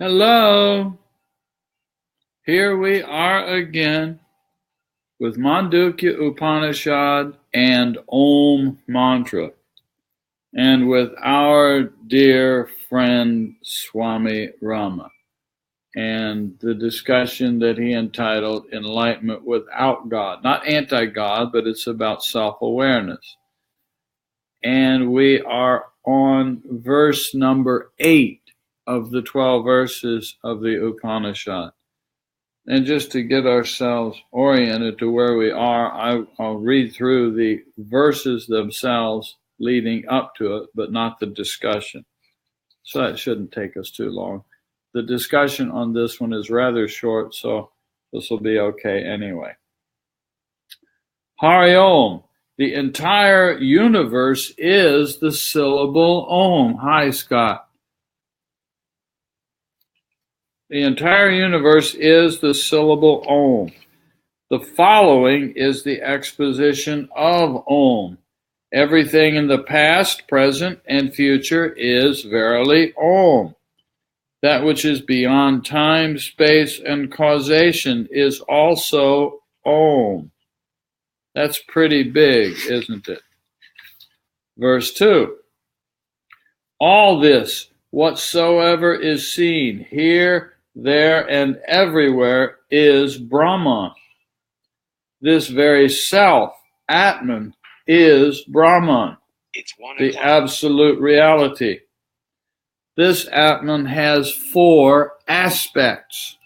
Hello, here we are again with Mandukya Upanishad and Om Mantra, and with our dear friend Swami Rama, and the discussion that he entitled Enlightenment Without God. Not anti-God, but it's about self-awareness. And we are on verse number 8 of the 12 verses of the Upanishad. And just to get ourselves oriented to where we are, I'll read through the verses themselves leading up to it, but not the discussion. So that shouldn't take us too long. The discussion on this one is rather short, so this will be okay anyway. Hari Om. The entire universe is the syllable Om. Hi, Scott. The entire universe is the syllable Om. The following is the exposition of Om. Everything in the past, present, and future is verily Om. That which is beyond time, space, and causation is also Om. That's pretty big, isn't it? Verse 2. All this, whatsoever is seen, here, there, and everywhere, is Brahman. This very self, Atman, is Brahman, the absolute reality. This Atman has 4 aspects,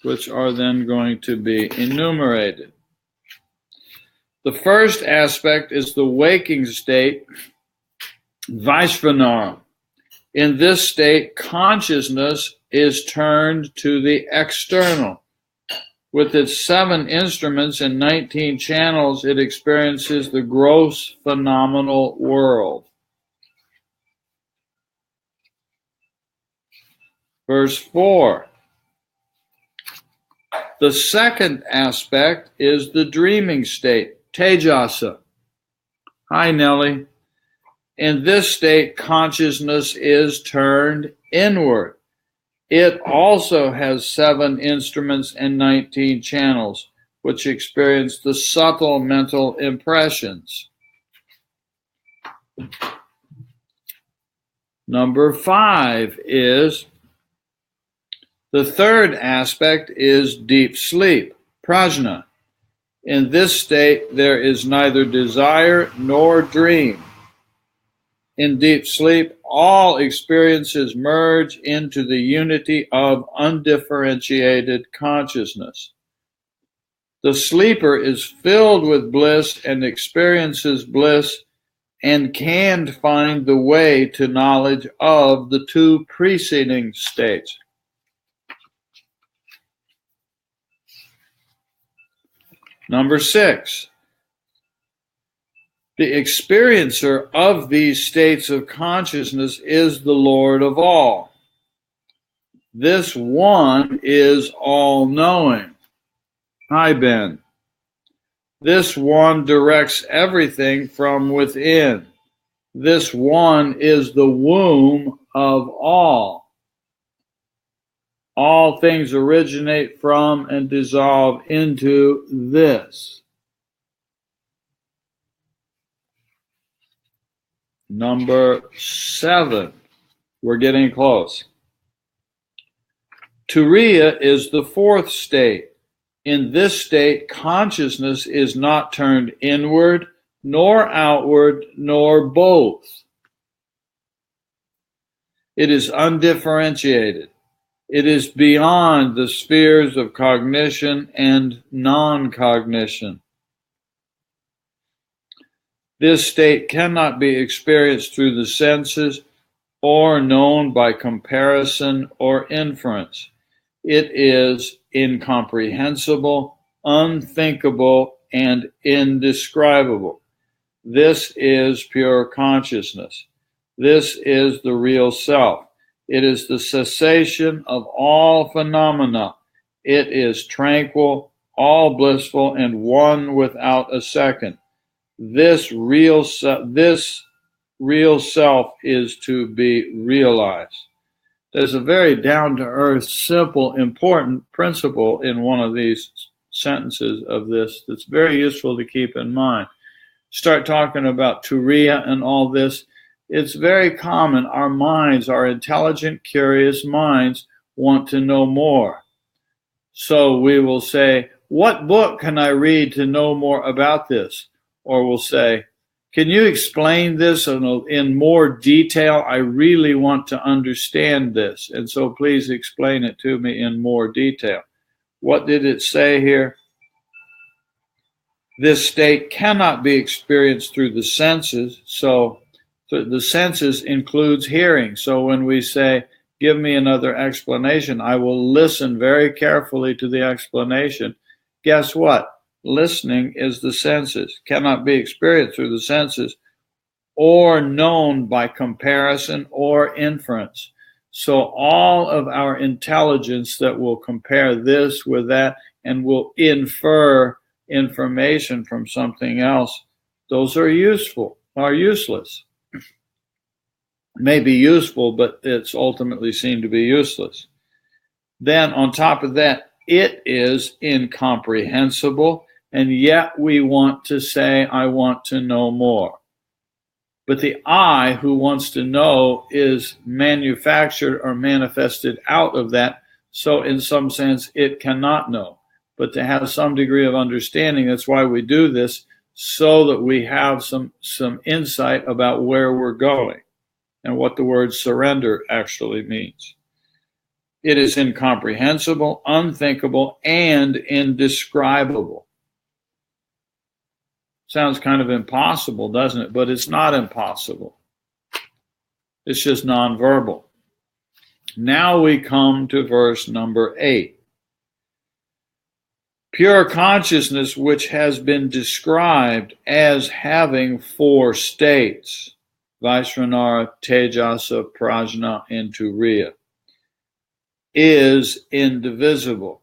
which are then going to be enumerated. The first aspect is the waking state, Vaishvanara. In this state, consciousness is turned to the external. With its 7 instruments and 19 channels, it experiences the gross phenomenal world. Verse 4. The second aspect is the dreaming state, Tejasa. Hi, Nellie. In this state, consciousness is turned inward. It also has 7 instruments and 19 channels, which experience the subtle mental impressions. Number 5 is the third aspect is deep sleep, prajna. In this state, there is neither desire nor dream. In deep sleep, all experiences merge into the unity of undifferentiated consciousness. The sleeper is filled with bliss and experiences bliss and can find the way to knowledge of the 2 preceding states. Number 6. The experiencer of these states of consciousness is the Lord of all. This one is all-knowing. Hi, Ben. This one directs everything from within. This one is the womb of all. All things originate from and dissolve into this. Number 7. We're getting close. Turiya is the 4th state. In this state, consciousness is not turned inward, nor outward, nor both. It is undifferentiated. It is beyond the spheres of cognition and non-cognition. This state cannot be experienced through the senses or known by comparison or inference. It is incomprehensible, unthinkable, and indescribable. This is pure consciousness. This is the real self. It is the cessation of all phenomena. It is tranquil, all blissful, and one without a second. This real self is to be realized. There's a very down-to-earth, simple, important principle in one of these sentences of this that's very useful to keep in mind. Start talking about Turiya and all this. It's very common. Our minds, our intelligent, curious minds, want to know more. So we will say, what book can I read to know more about this? Or we'll say, can you explain this in more detail? I really want to understand this. And so please explain it to me in more detail. What did it say here? This state cannot be experienced through the senses. So the senses includes hearing. So when we say, give me another explanation, I will listen very carefully to the explanation. Guess what? Listening is the senses, cannot be experienced through the senses or known by comparison or inference. So all of our intelligence that will compare this with that and will infer information from something else, those are useless. May be useful, but it's ultimately seen to be useless. Then on top of that, it is incomprehensible, and yet we want to say, I want to know more. But the I who wants to know is manufactured or manifested out of that, so in some sense it cannot know. But to have some degree of understanding, that's why we do this, so that we have some insight about where we're going and what the word surrender actually means. It is incomprehensible, unthinkable, and indescribable. Sounds kind of impossible, doesn't it? But it's not impossible. It's just nonverbal. Now we come to verse number 8. Pure consciousness, which has been described as having 4 states, Vaishvanara, Tejasa, Prajna, and Turiya, is indivisible.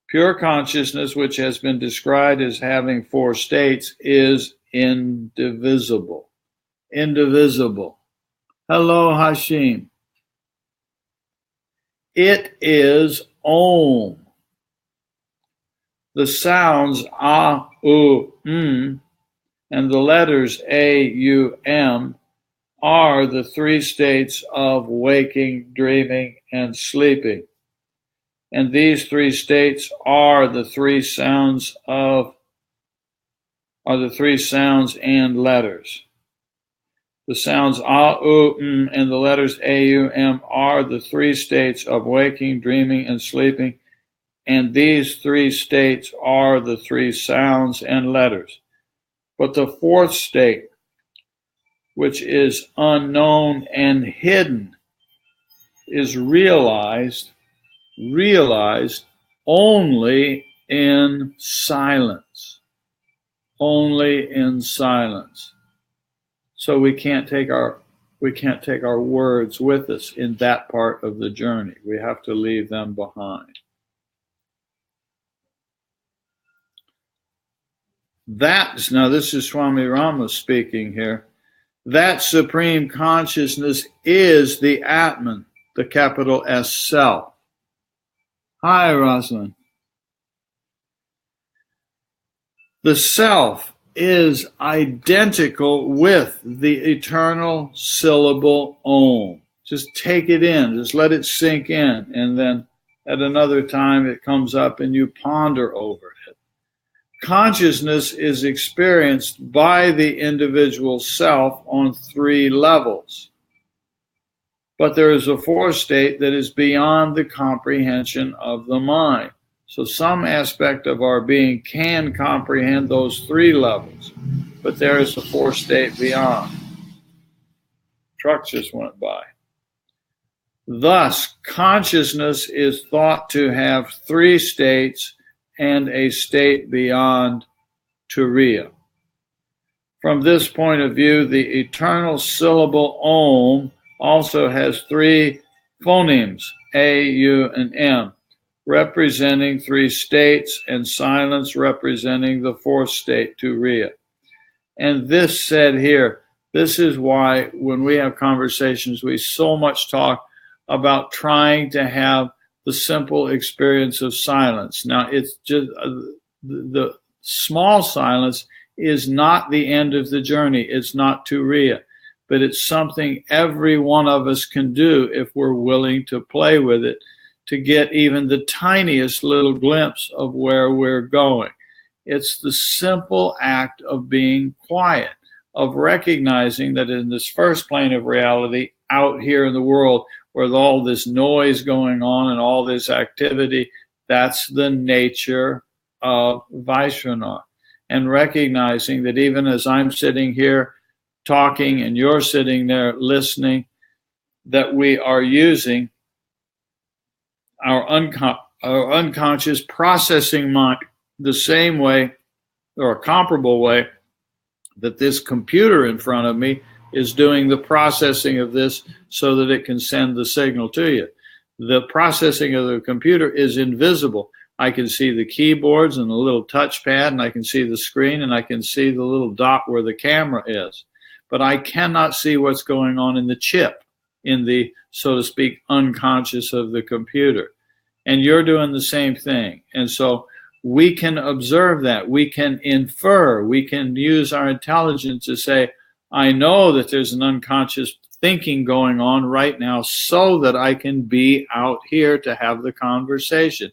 Pure consciousness, which has been described as having 4 states, is indivisible. Indivisible. Hello, Hashim. It is Om. The sounds A, U, M, and the letters A, U, M are the 3 states of waking, dreaming, and sleeping. And these 3 states are the 3 sounds and letters. The sounds A, U, M, and the letters A, U, M are the 3 states of waking, dreaming, and sleeping. And these 3 states are the 3 sounds and letters. But the 4th state, which is unknown and hidden, is realized only in silence. Only in silence. So we can't take our words with us in that part of the journey. We have to leave them behind. Now this is Swami Rama speaking here. That supreme consciousness is the Atman, the capital S self. Hi, Rosalind. The self is identical with the eternal syllable Om. Just take it in, just let it sink in, and then at another time it comes up and you ponder over it. Consciousness is experienced by the individual self on 3 levels. But there is a 4th state that is beyond the comprehension of the mind. So some aspect of our being can comprehend those 3 levels, but there is a 4th state beyond. Truck just went by. Thus, consciousness is thought to have 3 states and a state beyond Turiya. From this point of view, the eternal syllable Om also has 3 phonemes, A, U, and M, representing 3 states, and silence representing the 4th state, Turiya. And this said here, this is why when we have conversations, we so much talk about trying to have the simple experience of silence. Now, it's just the small silence is not the end of the journey. It's not Turiya, but it's something every one of us can do if we're willing to play with it, to get even the tiniest little glimpse of where we're going. It's the simple act of being quiet, of recognizing that in this first plane of reality, out here in the world, with all this noise going on and all this activity, that's the nature of Vaishnava. And recognizing that even as I'm sitting here talking and you're sitting there listening, that we are using our unconscious processing mind the same way or a comparable way that this computer in front of me is doing the processing of this so that it can send the signal to you. The processing of the computer is invisible. I can see the keyboards and the little touchpad, and I can see the screen, and I can see the little dot where the camera is. But I cannot see what's going on in the chip, in the, so to speak, unconscious of the computer. And you're doing the same thing. And so we can observe that. We can infer. We can use our intelligence to say, I know that there's an unconscious thinking going on right now so that I can be out here to have the conversation.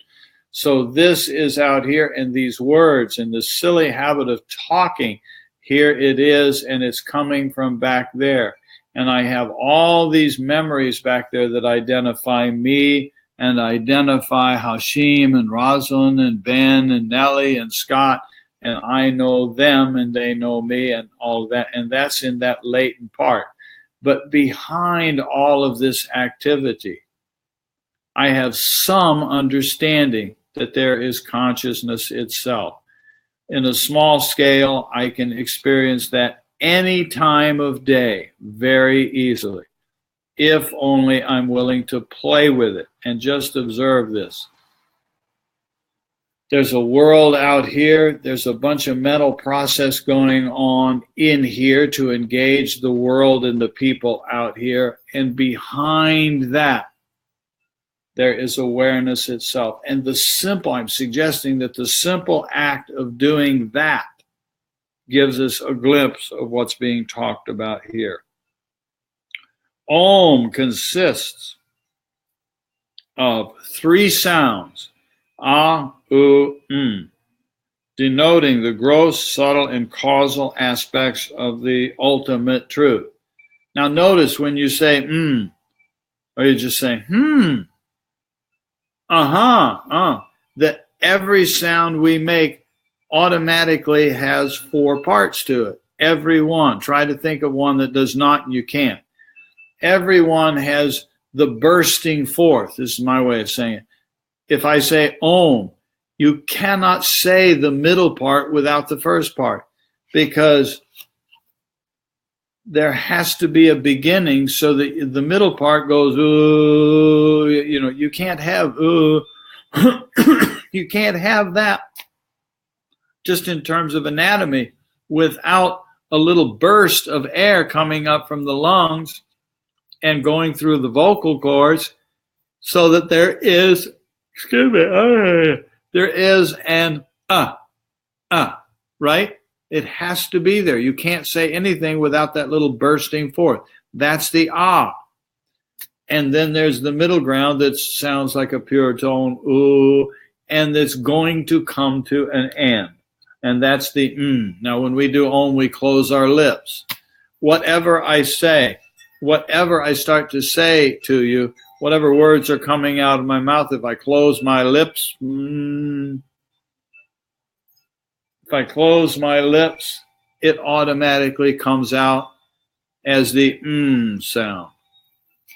So this is out here, and these words and the silly habit of talking, here it is, and it's coming from back there. And I have all these memories back there that identify me and identify Hashim and Rosalind and Ben and Nellie and Scott, and I know them and they know me and all of that, and that's in that latent part. But behind all of this activity, I have some understanding that there is consciousness itself. In a small scale, I can experience that any time of day very easily, if only I'm willing to play with it and just observe this. There's a world out here. There's a bunch of mental process going on in here to engage the world and the people out here. And behind that, there is awareness itself. And I'm suggesting that the simple act of doing that gives us a glimpse of what's being talked about here. Om consists of 3 sounds, A, U, denoting the gross, subtle, and causal aspects of the ultimate truth. Now notice when you say or you just say that every sound we make automatically has 4 parts to it. Every one. Try to think of one that does not, and you can't. Every one has the bursting forth. This is my way of saying it. If I say Om, you cannot say the middle part without the first part, because there has to be a beginning so that the middle part goes, ooh, you can't have, ooh, you can't have that just in terms of anatomy without a little burst of air coming up from the lungs and going through the vocal cords so that there is, there is an right? It has to be there. You can't say anything without that little bursting forth. That's the ah. And then there's the middle ground that sounds like a pure tone, ooh, and that's going to come to an end. And that's the Now, when we do Om, we close our lips. Whatever I say, whatever I start to say to you, whatever words are coming out of my mouth, if I close my lips, it automatically comes out as the sound.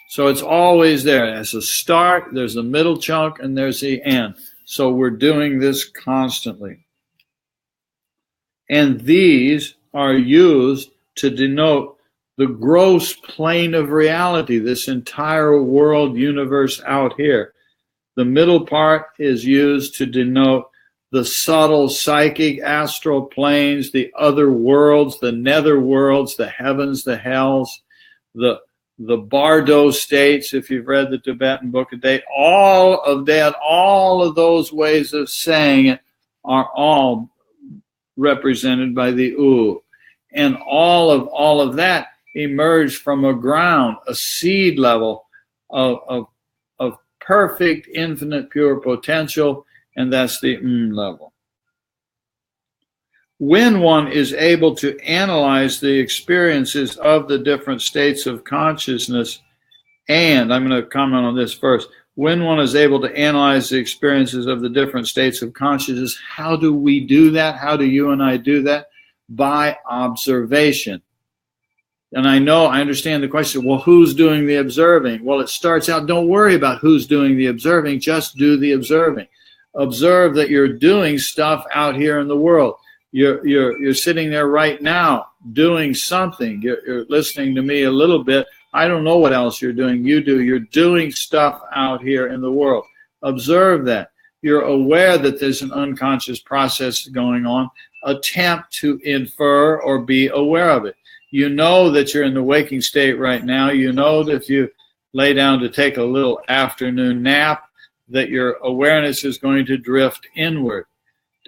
So it's always there. As a start, there's a middle chunk, and there's the end. So we're doing this constantly. And these are used to denote the gross plane of reality, this entire world universe out here. The middle part is used to denote the subtle psychic astral planes, the other worlds, the nether worlds, the heavens, the hells, the the Bardo states, if you've read the Tibetan Book of Date, all of that, all of those ways of saying it are all represented by the U. And all of that emerged from a ground, a seed level of perfect, infinite, pure potential, and that's the level. When one is able to analyze the experiences of the different states of consciousness, and I'm going to comment on this first, when one is able to analyze the experiences of the different states of consciousness, how do we do that? How do you and I do that? By observation. And I understand the question, well, who's doing the observing? Well, it starts out, don't worry about who's doing the observing, just do the observing. Observe that you're doing stuff out here in the world. You're sitting there right now doing something. You're listening to me a little bit. I don't know what else you're doing. You do. You're doing stuff out here in the world. Observe that. You're aware that there's an unconscious process going on. Attempt to infer or be aware of it. You know that you're in the waking state right now. You know that if you lay down to take a little afternoon nap, that your awareness is going to drift inward.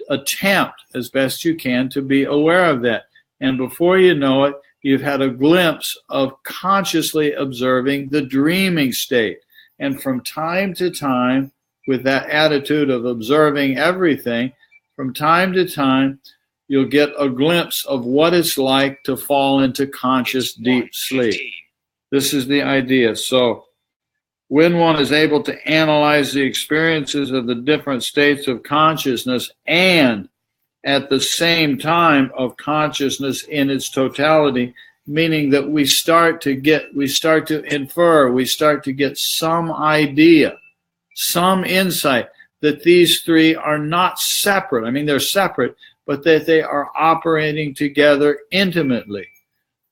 Attempt as best you can to be aware of that. And before you know it, you've had a glimpse of consciously observing the dreaming state. And from time to time, with that attitude of observing everything, from time to time, you'll get a glimpse of what it's like to fall into conscious deep sleep. This is the idea. So when one is able to analyze the experiences of the different states of consciousness and at the same time of consciousness in its totality, meaning that we start to infer, we start to get some idea, some insight that these three are not separate. I mean, they're separate, but that they are operating together intimately.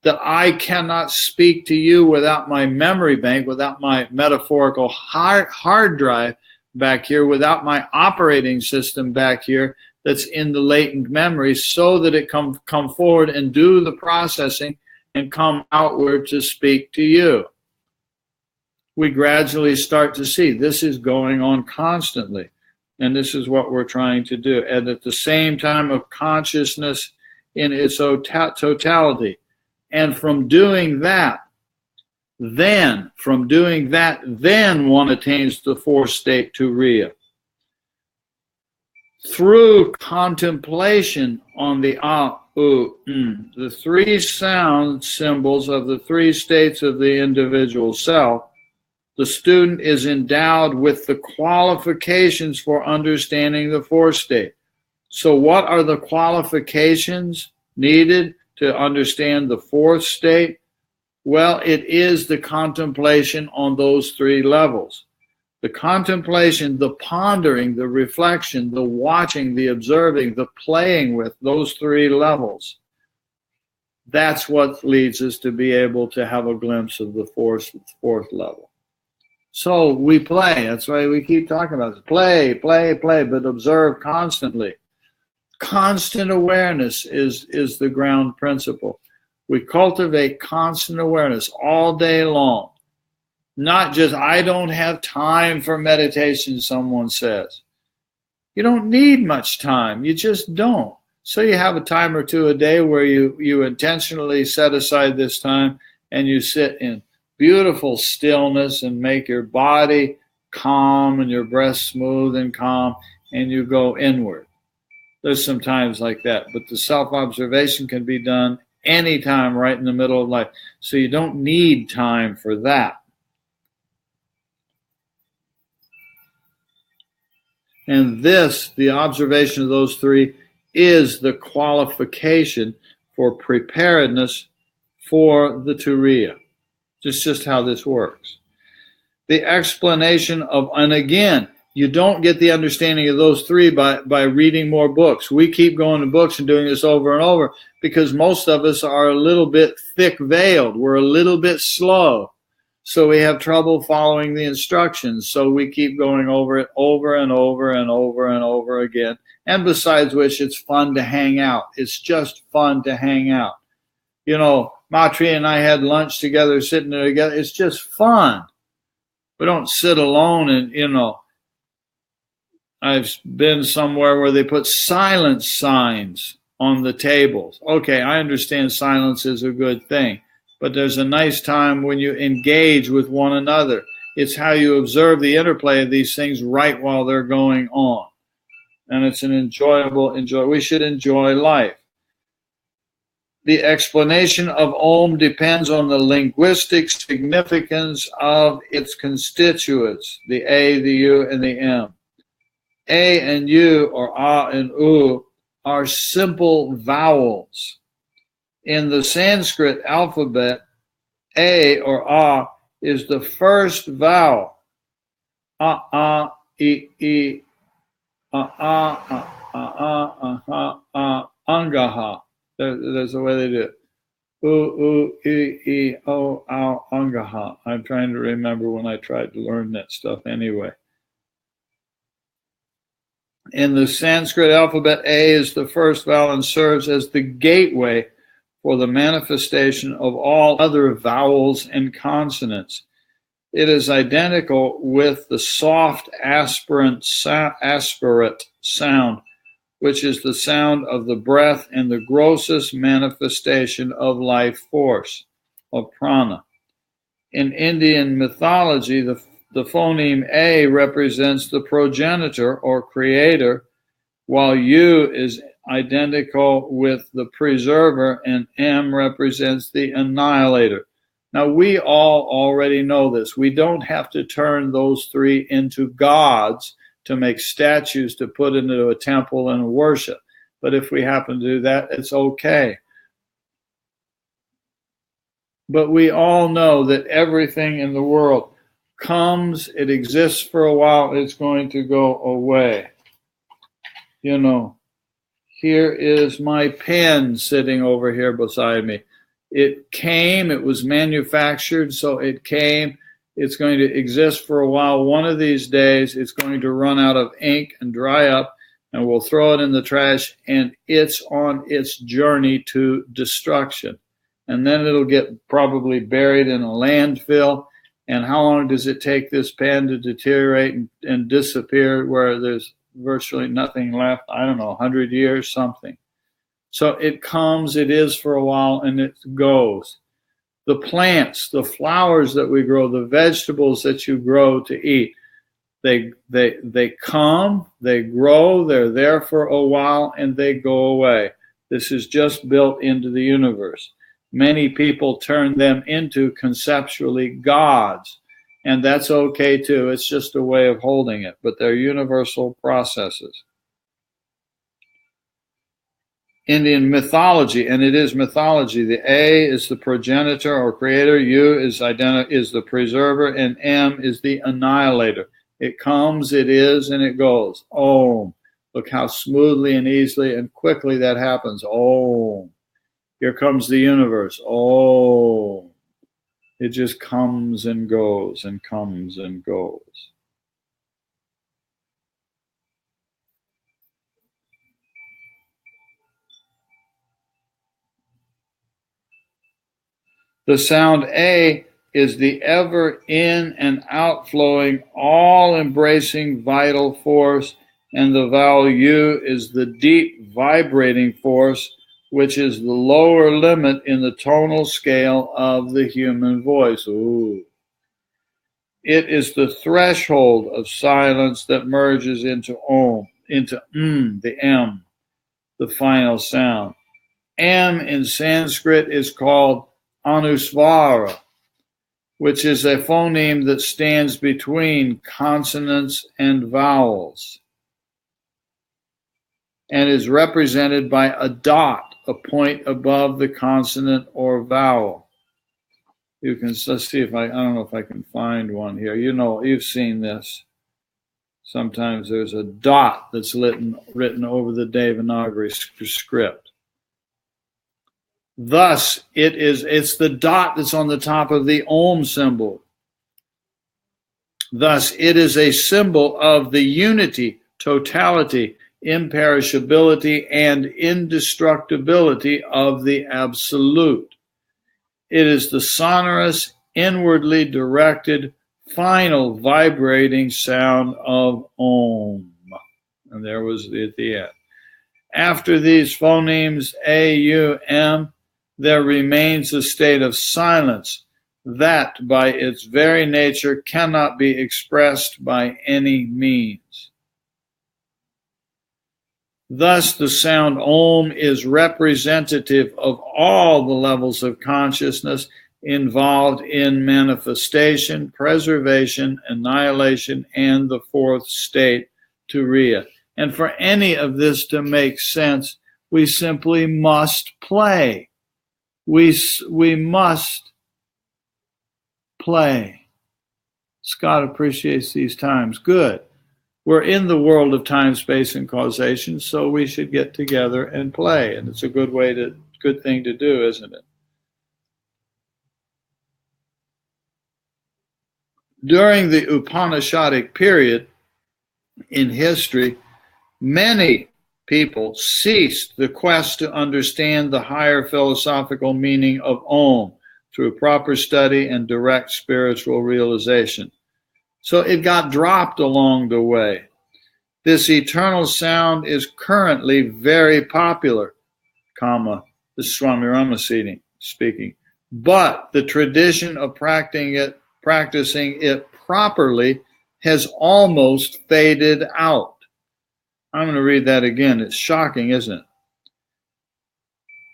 That I cannot speak to you without my memory bank, without my metaphorical hard drive back here, without my operating system back here that's in the latent memory, so that it come forward and do the processing and come outward to speak to you. We gradually start to see this is going on constantly, and this is what we're trying to do. And at the same time of consciousness in its totality. And from doing that, then one attains the fourth state, Turiya. Through contemplation on the the three sound symbols of the three states of the individual self, the student is endowed with the qualifications for understanding the fourth state. So what are the qualifications needed to understand the fourth state? Well, it is the contemplation on those three levels. The contemplation, the pondering, the reflection, the watching, the observing, the playing with those three levels. That's what leads us to be able to have a glimpse of the fourth level. So we play. That's why we keep talking about it. Play, but observe constantly. Constant awareness is the ground principle. We cultivate constant awareness all day long. Not just, I don't have time for meditation, someone says. You don't need much time. You just don't. So you have a time or two a day where you intentionally set aside this time and you sit in beautiful stillness and make your body calm and your breath smooth and calm, and you go inward. There's some times like that, but the self-observation can be done anytime right in the middle of life. So you don't need time for that. And this, the observation of those three, is the qualification for preparedness for the Turiya. Just how this works. The explanation of, and again, you don't get the understanding of those three by reading more books. We keep going to books and doing this over and over because most of us are a little bit thick-veiled. We're a little bit slow. So we have trouble following the instructions. So we keep going over it over and over and over and over again. And besides which, it's fun to hang out. It's just fun to hang out. You know, Matri and I had lunch together, sitting there together. It's just fun. We don't sit alone and, I've been somewhere where they put silence signs on the tables. Okay, I understand silence is a good thing, but there's a nice time when you engage with one another. It's how you observe the interplay of these things right while they're going on. And it's an we should enjoy life. The explanation of Om depends on the linguistic significance of its constituents, the A, the U, and the M. A and U, or A and U, are simple vowels. In the Sanskrit alphabet, A or A is the first vowel. A, E, Angaha. There's the way they do it. U, E, O, Angaha. I'm trying to remember when I tried to learn that stuff anyway. In the Sanskrit alphabet, A is the first vowel and serves as the gateway for the manifestation of all other vowels and consonants. It is identical with the soft aspirate sound, which is the sound of the breath and the grossest manifestation of life force, of prana. In Indian mythology, the phoneme A represents the progenitor or creator, while U is identical with the preserver and M represents the annihilator. Now, we all already know this. We don't have to turn those three into gods to make statues to put into a temple and worship. But if we happen to do that, it's okay. But we all know that everything in the world comes, it exists for a while, it's going to go away. Here is my pen sitting over here beside me. It came, it was manufactured, so it came. It's going to exist for a while. One of these days, it's going to run out of ink and dry up, and we'll throw it in the trash, and it's on its journey to destruction. And then it'll get probably buried in a landfill. And how long does it take this pen to deteriorate and disappear where there's virtually nothing left? I don't know, 100 years, something. So it comes, it is for a while, and it goes. The plants, the flowers that we grow, the vegetables that you grow to eat, they come, they grow, they're there for a while, and they go away. This is just built into the universe. Many people turn them into conceptually gods, and that's okay too. It's just a way of holding it, but they're universal processes. Indian mythology, and it is mythology. The A is the progenitor or creator, U is the preserver, and M is the annihilator. It comes, it is, and it goes. Om. Look how smoothly and easily and quickly that happens. Om. Here comes the universe. Oh, it just comes and goes and comes and goes. The sound A is the ever in and outflowing, all-embracing vital force, and the vowel U is the deep vibrating force, which is the lower limit in the tonal scale of the human voice. Ooh. It is the threshold of silence that merges into Om, into the M, the final sound. M in Sanskrit is called Anusvara, which is a phoneme that stands between consonants and vowels and is represented by a dot, a point above the consonant or vowel. Let's see if I don't know if I can find one here. You've seen this. Sometimes there's a dot that's written over the Devanagari script. Thus, it's the dot that's on the top of the Om symbol. Thus, it is a symbol of the unity, totality, imperishability, and indestructibility of the Absolute. It is the sonorous, inwardly directed, final vibrating sound of Om. And there was at the end. After these phonemes A, U, M, there remains a state of silence that by its very nature cannot be expressed by any means. Thus, the sound Om is representative of all the levels of consciousness involved in manifestation, preservation, annihilation, and the fourth state, Turiya. And for any of this to make sense, we simply must play. We must play. Scott appreciates these times. Good. We're in the world of time, space, and causation, so we should get together and play. And it's a good thing to do, isn't it? During the Upanishadic period in history, many people ceased the quest to understand the higher philosophical meaning of Om through proper study and direct spiritual realization. So it got dropped along the way. This eternal sound is currently very popular, this is Swami Rama speaking. But the tradition of practicing it properly has almost faded out. I'm going to read that again. It's shocking, isn't it?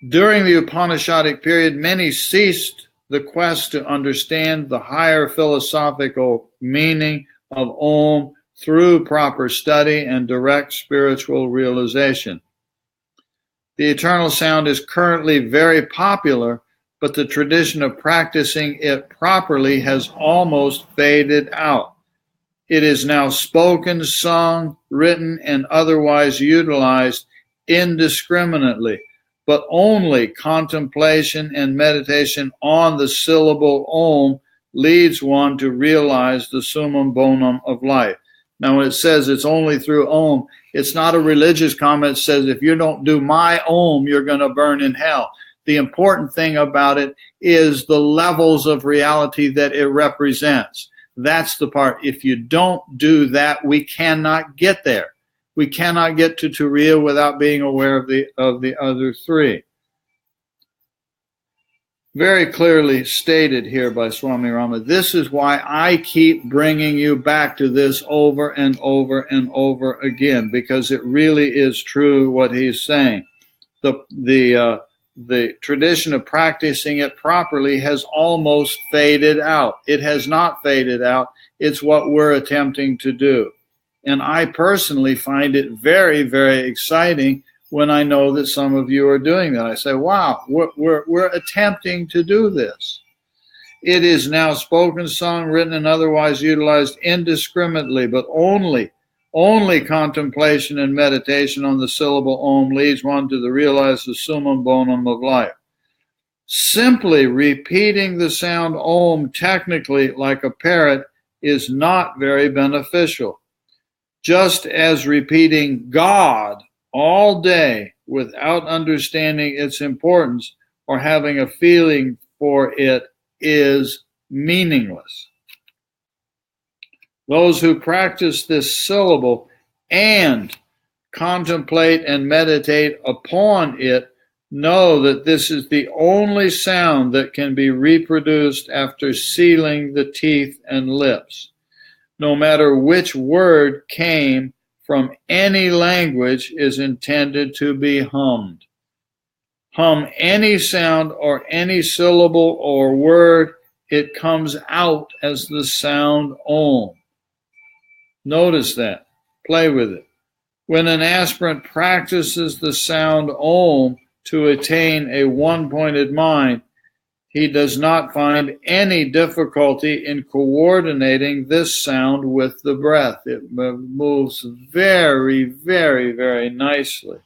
During the Upanishadic period, many ceased the quest to understand the higher philosophical meaning of Om through proper study and direct spiritual realization. The eternal sound is currently very popular, but the tradition of practicing it properly has almost faded out. It is now spoken, sung, written, and otherwise utilized indiscriminately, but only contemplation and meditation on the syllable Om leads one to realize the summum bonum of life. Now, when it says it's only through Om, it's not a religious comment that says if you don't do my Om, you're going to burn in hell. The important thing about it is the levels of reality that it represents. That's the part. If you don't do that, we cannot get there. We cannot get to Turiya without being aware of the other three. Very clearly stated here by Swami Rama. This is why I keep bringing you back to this over and over and over again, because it really is true what he's saying. The tradition of practicing it properly has almost faded out. It has not faded out. It's what we're attempting to do. And I personally find it very, very exciting when I know that some of you are doing that. I say, wow, we're attempting to do this. It is now spoken, sung, written, and otherwise utilized indiscriminately, but only contemplation and meditation on the syllable Om leads one to realize the summum bonum of life. Simply repeating the sound Om technically like a parrot is not very beneficial. Just as repeating God all day without understanding its importance or having a feeling for it is meaningless. Those who practice this syllable and contemplate and meditate upon it know that this is the only sound that can be reproduced after sealing the teeth and lips. No matter which word came from any language is intended to be hummed. Hum any sound or any syllable or word, it comes out as the sound Om. Notice that. Play with it. When an aspirant practices the sound Om to attain a one-pointed mind, he does not find any difficulty in coordinating this sound with the breath. It moves very, very, very nicely.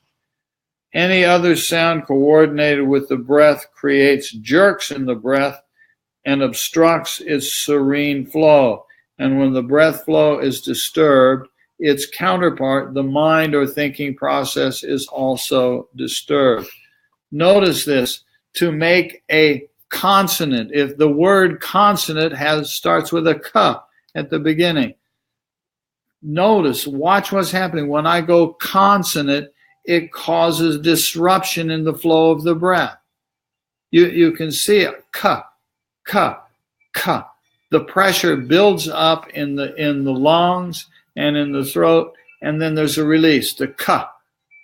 Any other sound coordinated with the breath creates jerks in the breath and obstructs its serene flow. And when the breath flow is disturbed, its counterpart, the mind or thinking process, is also disturbed. Notice this. To make a consonant. If the word consonant starts with a k at the beginning, notice, watch what's happening. When I go consonant, it causes disruption in the flow of the breath. You can see it. K, k, k. The pressure builds up in the lungs and in the throat, and then there's a release. The k.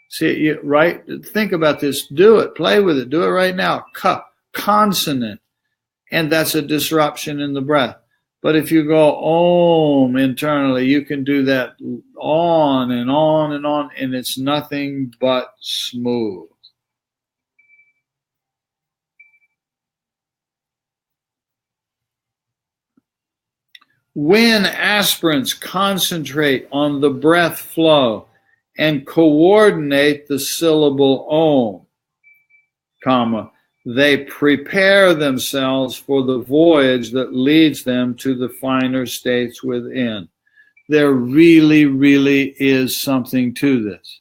See, right? Think about this. Do it. Play with it. Do it right now. K, consonant, and that's a disruption in the breath. But if you go om internally, you can do that on and on and on, and it's nothing but smooth. When aspirants concentrate on the breath flow and coordinate the syllable om, comma, they prepare themselves for the voyage that leads them to the finer states within. There really, really is something to this.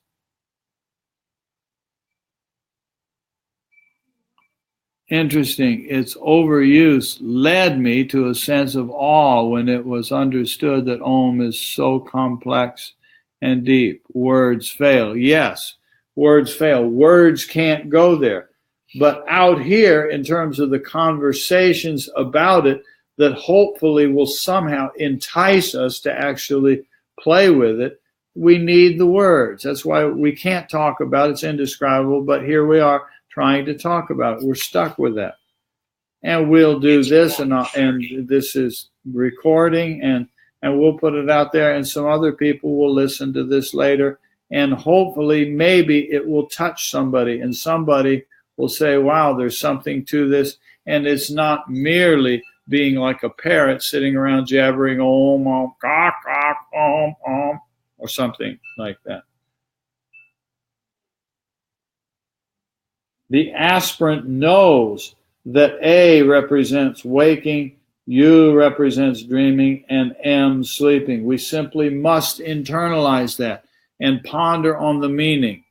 Interesting. Its overuse led me to a sense of awe when it was understood that Om is so complex and deep. Words fail. Yes, words fail. Words can't go there. But out here, in terms of the conversations about it, that hopefully will somehow entice us to actually play with it, we need the words. That's why we can't talk about it. It's indescribable, but here we are trying to talk about it. We're stuck with that. And we'll do this, and this is recording, and we'll put it out there, and some other people will listen to this later, and hopefully maybe it will touch somebody, and somebody will say, wow, there's something to this, and it's not merely being like a parrot sitting around jabbering om, om, ka, ka, om, or something like that. The aspirant knows that A represents waking, U represents dreaming, and M sleeping. We simply must internalize that and ponder on the meaning.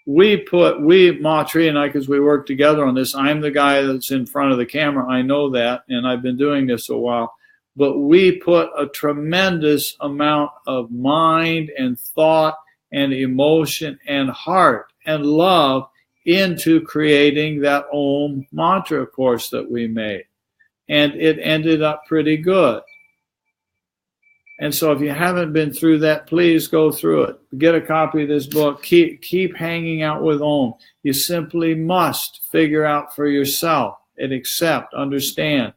Matri and I, because we work together on this, I'm the guy that's in front of the camera. I know that, and I've been doing this a while. But we put a tremendous amount of mind and thought and emotion and heart and love into creating that Om mantra course that we made. And it ended up pretty good. And so if you haven't been through that, please go through it. Get a copy of this book. Keep hanging out with Om. You simply must figure out for yourself and accept, understand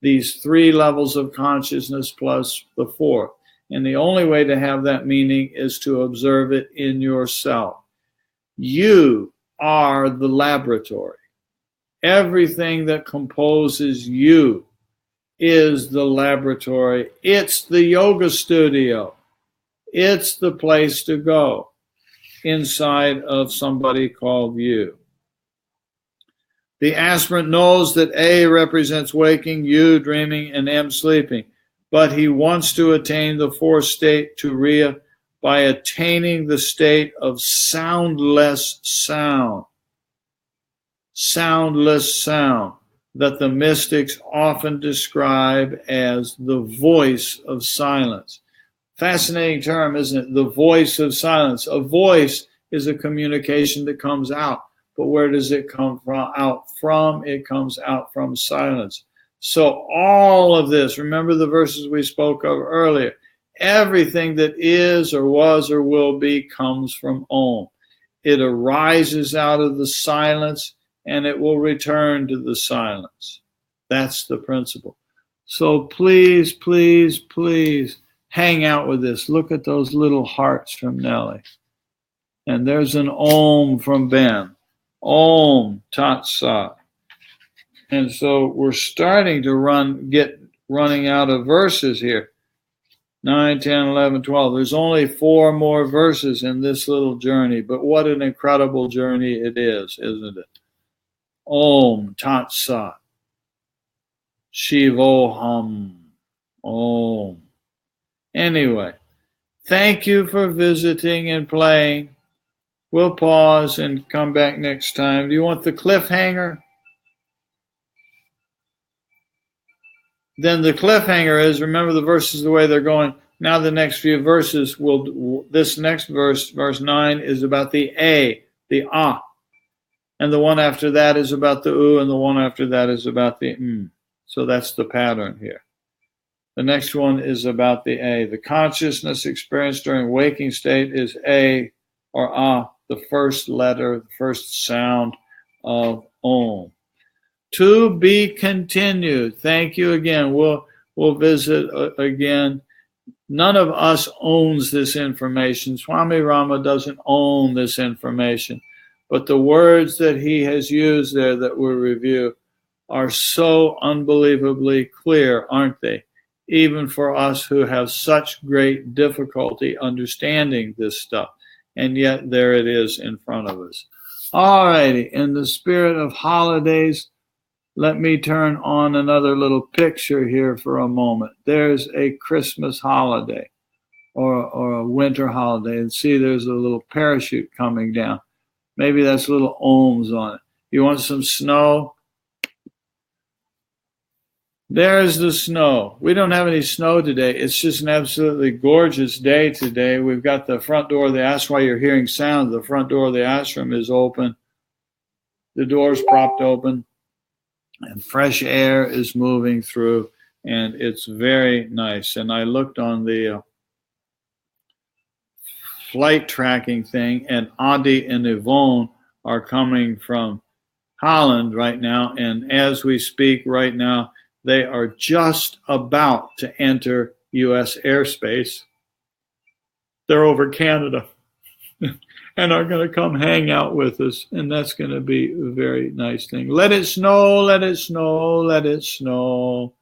these 3 levels of consciousness plus the 4th. And the only way to have that meaning is to observe it in yourself. You are the laboratory. Everything that composes you is the laboratory. It's the yoga studio. It's the place to go inside of somebody called you. The aspirant knows that A represents waking, U dreaming, and M sleeping, but he wants to attain the 4th state, Turiya, by attaining the state of soundless sound. Soundless sound that the mystics often describe as the voice of silence. Fascinating term, isn't it? The voice of silence. A voice is a communication that comes out. But where does it come from? It comes out from silence. So all of this, remember the verses we spoke of earlier, everything that is or was or will be comes from Om. It arises out of the silence and it will return to the silence. That's the principle. So please, please, please hang out with this. Look at those little hearts from Nellie. And there's an Om from Ben. Om Tat Sat. And so we're starting to running out of verses here. 9, 10, 11, 12. There's only 4 more verses in this little journey, but what an incredible journey it is, isn't it? Om Tat Sat. Shivoham. Om. Anyway, thank you for visiting and playing. We'll pause and come back next time. Do you want the cliffhanger? then the cliffhanger is, remember the verses the way they're going. Now the next few verses this next verse, verse 9, is about the A, the Ah. And the one after that is about the U, and the one after that is about the M. So that's the pattern here. The next one is about the A. The consciousness experienced during waking state is A or Ah, the first letter, the first sound of Om. To be continued. Thank you again. We'll visit again. None of us owns this information. Swami Rama doesn't own this information. But the words that he has used there that we'll review are so unbelievably clear, aren't they? Even for us who have such great difficulty understanding this stuff. And yet there it is in front of us. All righty. In the spirit of holidays, let me turn on another little picture here for a moment. There's a Christmas holiday or a winter holiday. And see, there's a little parachute coming down. Maybe that's little ohms on it. You want some snow? There's the snow. We don't have any snow today. It's just an absolutely gorgeous day today. We've got the front door of the ashram. While you're hearing sound, the front door of the ashram is open. The door's propped open. And fresh air is moving through. And it's very nice. And I looked on the flight tracking thing, and Adi and Yvonne are coming from Holland right now, and as we speak right now, they are just about to enter U.S. airspace. They're over Canada and are going to come hang out with us, and that's going to be a very nice thing. Let it snow, let it snow, let it snow.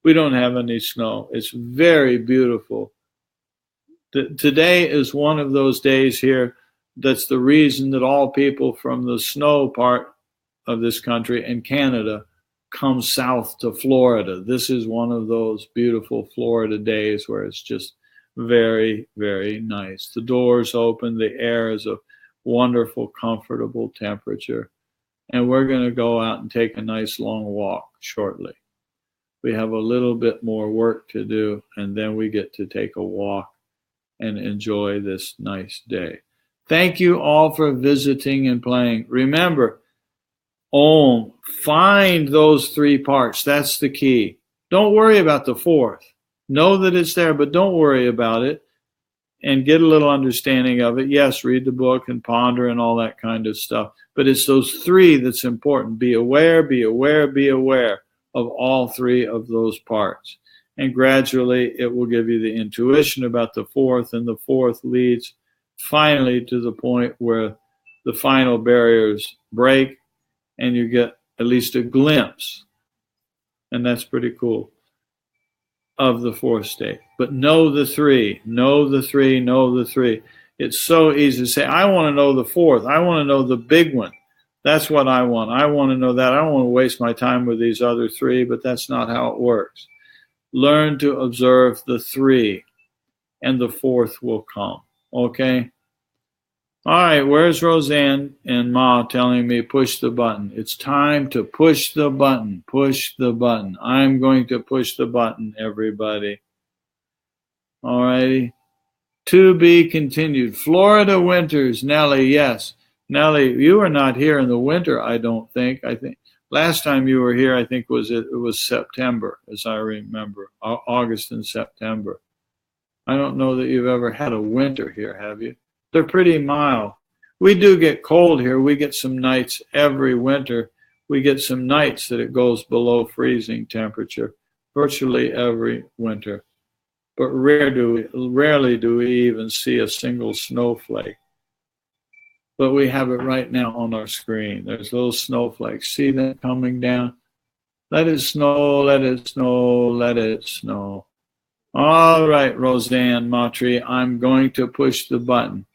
We don't have any snow. It's very beautiful. Today is one of those days here that's the reason that all people from the snow part of this country and Canada come south to Florida. This is one of those beautiful Florida days where it's just very, very nice. The doors open, the air is a wonderful, comfortable temperature. And we're going to go out and take a nice long walk shortly. We have a little bit more work to do, and then we get to take a walk and enjoy this nice day. Thank you all for visiting and playing. Remember, Om, find those three parts. That's the key. Don't worry about the fourth. Know that it's there, but don't worry about it, and get a little understanding of it. Yes, read the book and ponder and all that kind of stuff. But it's those three that's important. Be aware, be aware, be aware of all three of those parts. And gradually it will give you the intuition about the fourth, and the fourth leads finally to the point where the final barriers break and you get at least a glimpse, and that's pretty cool, of the fourth state. But know the three, know the three, know the three. It's so easy to say, I want to know the fourth. I want to know the big one. That's what I want. I want to know that. I don't want to waste my time with these other three, but that's not how it works. Learn to observe the three, and the fourth will come. Okay? All right, where's Roseanne and Ma telling me push the button? It's time to push the button. Push the button. I'm going to push the button, everybody. All righty. To be continued. Florida winters. Nellie, yes. Nellie, you are not here in the winter, I don't think. I think last time you were here, I think it was September, as I remember, August and September. I don't know that you've ever had a winter here, have you? They're pretty mild. We do get cold here. We get some nights every winter. We get some nights that it goes below freezing temperature, virtually every winter. But rarely do we even see a single snowflake. But we have it right now on our screen. There's little snowflakes. See them coming down? Let it snow, let it snow, let it snow. All right, Roseanne Matri, I'm going to push the button.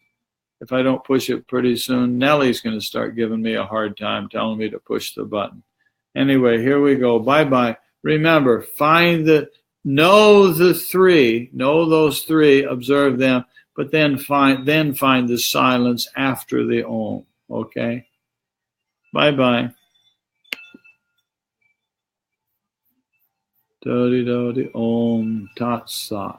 If I don't push it pretty soon, Nellie's going to start giving me a hard time, telling me to push the button. Anyway, here we go. Bye-bye. Remember, know the three, know those three, observe them, but then find the silence after the Om. Okay? Bye-bye. Dodi Dodi Om Tat Sat.